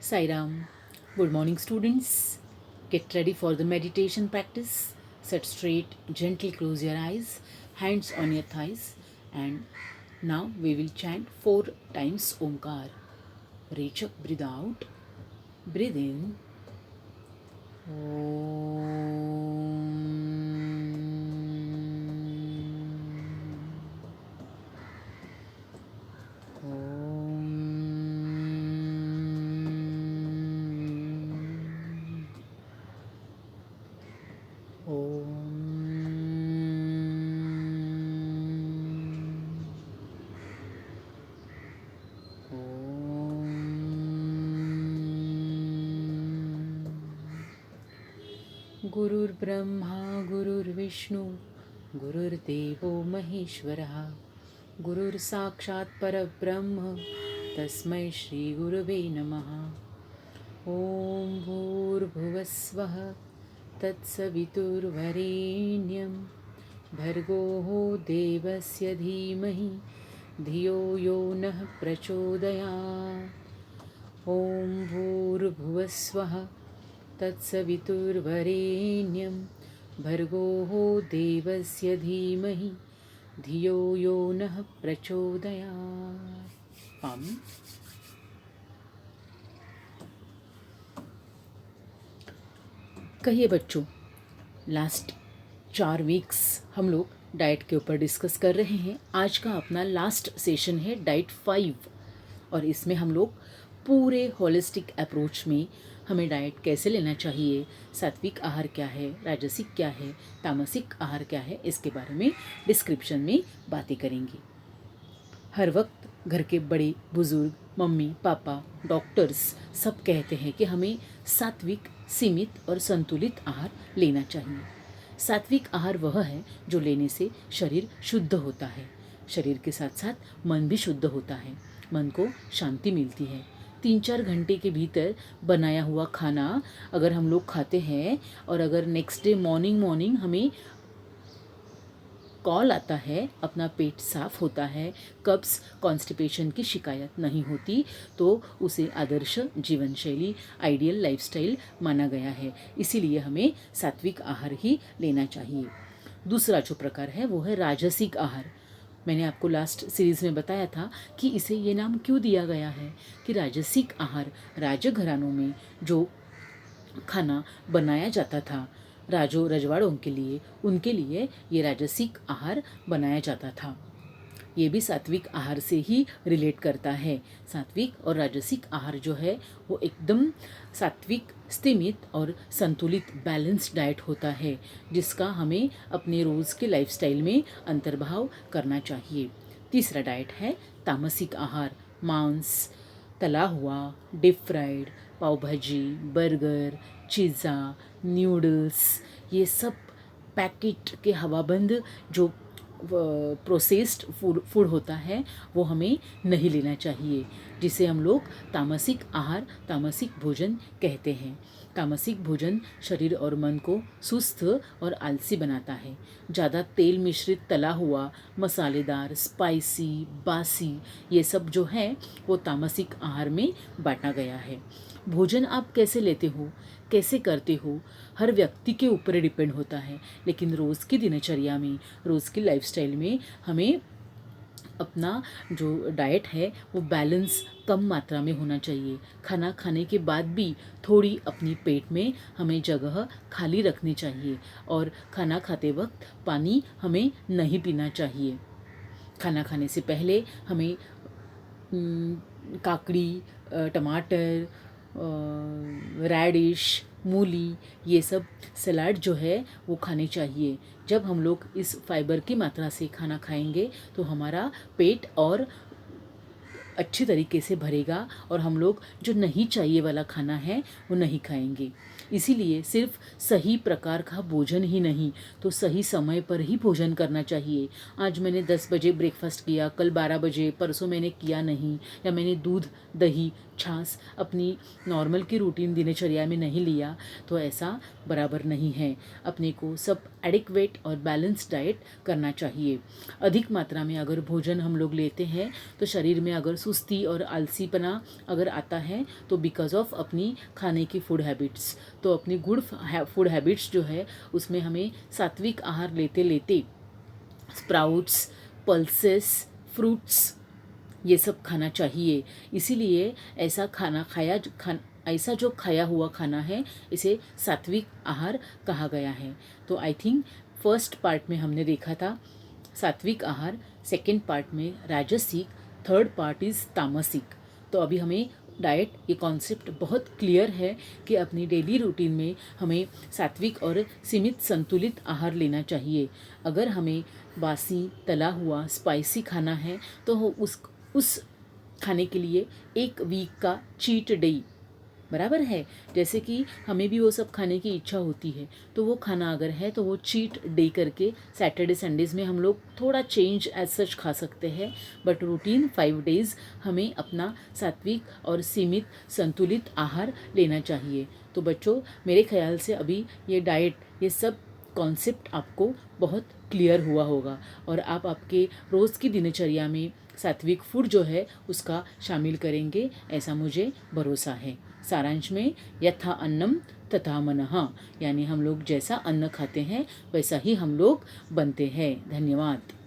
Sai Ram. Good morning, students. Get ready for the meditation practice. Sit straight, gently close your eyes, hands on your thighs, and now we will chant 4 times Omkar. Reach up, breathe out, breathe in. गुरुर्ब्रह्मा गुरुर्विष्णु गुरुर्देवो महेश्वरः गुरुर्साक्षात् परब्रह्म तस्मै श्रीगुरवे नमः। ॐ भूर्भुवस्वः तत्सवितुर्वरेण्यं भर्गोः देवस्य धीमहि धियो यो नः प्रचोदयात्। ॐ भूर्भुवस्वः तत्सवितुर्वरेण्यं भर्गोः देवस्य धीमहि धियो यो नः प्रचोदयात्। कहिए बच्चों, लास्ट 4 वीक्स हम लोग डाइट के ऊपर डिस्कस कर रहे हैं। आज का अपना लास्ट सेशन है डाइट 5 और इसमें हम लोग पूरे होलिस्टिक अप्रोच में हमें डाइट कैसे लेना चाहिए, सात्विक आहार क्या है, राजसिक क्या है, तामसिक आहार क्या है, इसके बारे में डिस्क्रिप्शन में बातें करेंगे। हर वक्त घर के बड़े बुजुर्ग, मम्मी पापा, डॉक्टर्स सब कहते हैं कि हमें सात्विक, सीमित और संतुलित आहार लेना चाहिए। सात्विक आहार वह है जो लेने से शरीर शुद्ध होता है, शरीर के साथ साथ मन भी शुद्ध होता है, मन को शांति मिलती है। 3-4 घंटे के भीतर बनाया हुआ खाना अगर हम लोग खाते हैं और अगर नेक्स्ट डे मॉर्निंग हमें कॉल आता है, अपना पेट साफ होता है, कब्ज कॉन्स्टिपेशन की शिकायत नहीं होती, तो उसे आदर्श जीवन शैली, आइडियल लाइफस्टाइल माना गया है। इसीलिए हमें सात्विक आहार ही लेना चाहिए। दूसरा जो प्रकार है वो है राजसिक आहार। मैंने आपको लास्ट सीरीज़ में बताया था कि इसे ये नाम क्यों दिया गया है कि राजसिक आहार राजघरानों में जो खाना बनाया जाता था राजों रजवाड़ों के लिए, उनके लिए ये राजसिक आहार बनाया जाता था। ये भी सात्विक आहार से ही रिलेट करता है। सात्विक और राजसिक आहार जो है वो एकदम सात्विक, स्थिमित और संतुलित बैलेंस डाइट होता है, जिसका हमें अपने रोज़ के लाइफस्टाइल में अंतर्भाव करना चाहिए। तीसरा डाइट है तामसिक आहार। मांस, तला हुआ, डीप फ्राइड, पाव भाजी, बर्गर, पिज़्ज़ा, न्यूडल्स, ये सब पैकेट के हवाबंद जो प्रोसेस्ड फूड होता है वो हमें नहीं लेना चाहिए, जिसे हम लोग तामसिक आहार, तामसिक भोजन कहते हैं। तामसिक भोजन शरीर और मन को सुस्त और आलसी बनाता है। ज़्यादा तेल मिश्रित तला हुआ, मसालेदार, स्पाइसी, बासी, ये सब जो है वो तामसिक आहार में बांटा गया है। भोजन आप कैसे लेते हो, कैसे करते हो, हर व्यक्ति के ऊपर डिपेंड होता है, लेकिन रोज़ की दिनचर्या में, रोज़ की लाइफस्टाइल में हमें अपना जो डाइट है वो बैलेंस कम मात्रा में होना चाहिए। खाना खाने के बाद भी थोड़ी अपनी पेट में हमें जगह खाली रखनी चाहिए और खाना खाते वक्त पानी हमें नहीं पीना चाहिए। खाना खाने से पहले हमें काकड़ी, टमाटर, रेडिश, मूली, ये सब सलाद जो है वो खाने चाहिए। जब हम लोग इस फाइबर की मात्रा से खाना खाएंगे तो हमारा पेट और अच्छी तरीके से भरेगा और हम लोग जो नहीं चाहिए वाला खाना है वो नहीं खाएंगे। इसीलिए सिर्फ सही प्रकार का भोजन ही नहीं तो सही समय पर ही भोजन करना चाहिए। आज मैंने 10 बजे ब्रेकफास्ट किया, कल 12 बजे, परसों मैंने किया नहीं, या मैंने दूध, दही, छाछ अपनी नॉर्मल की रूटीन दिनचर्या में नहीं लिया, तो ऐसा बराबर नहीं है। अपने को सब एडिक्वेट और बैलेंस डाइट करना चाहिए। अधिक मात्रा में अगर भोजन हम लोग लेते हैं तो शरीर में अगर सुस्ती और आलसीपना अगर आता है तो बिकॉज ऑफ अपनी खाने की फूड हैबिट्स। तो अपनी गुड फूड हैबिट्स जो है उसमें हमें सात्विक आहार लेते लेते स्प्राउट्स, पल्सेस, फ्रूट्स ये सब खाना चाहिए। इसीलिए ऐसा ऐसा जो खाया हुआ खाना है इसे सात्विक आहार कहा गया है। तो आई थिंक फर्स्ट पार्ट में हमने देखा था सात्विक आहार, सेकंड पार्ट में राजसिक, थर्ड पार्ट इज़ तामसिक। तो अभी हमें डाइट ये कॉन्सेप्ट बहुत क्लियर है कि अपनी डेली रूटीन में हमें सात्विक और सीमित संतुलित आहार लेना चाहिए। अगर हमें बासी, तला हुआ, स्पाइसी खाना है तो उस खाने के लिए एक वीक का चीट डे बराबर है। जैसे कि हमें भी वो सब खाने की इच्छा होती है तो वो खाना अगर है तो वो चीट डे करके सैटरडे संडेज़ में हम लोग थोड़ा चेंज एज सच खा सकते हैं, बट रूटीन 5 डेज़ हमें अपना सात्विक और सीमित संतुलित आहार लेना चाहिए। तो बच्चों मेरे ख्याल से अभी ये डाइट ये सब कॉन्सेप्ट आपको बहुत क्लियर हुआ होगा और आप आपके रोज़ की दिनचर्या में सात्विक फूड जो है उसका शामिल करेंगे, ऐसा मुझे भरोसा है। सारांश में यथा अन्नम तथा मनः, यानी हम लोग जैसा अन्न खाते हैं वैसा ही हम लोग बनते हैं। धन्यवाद।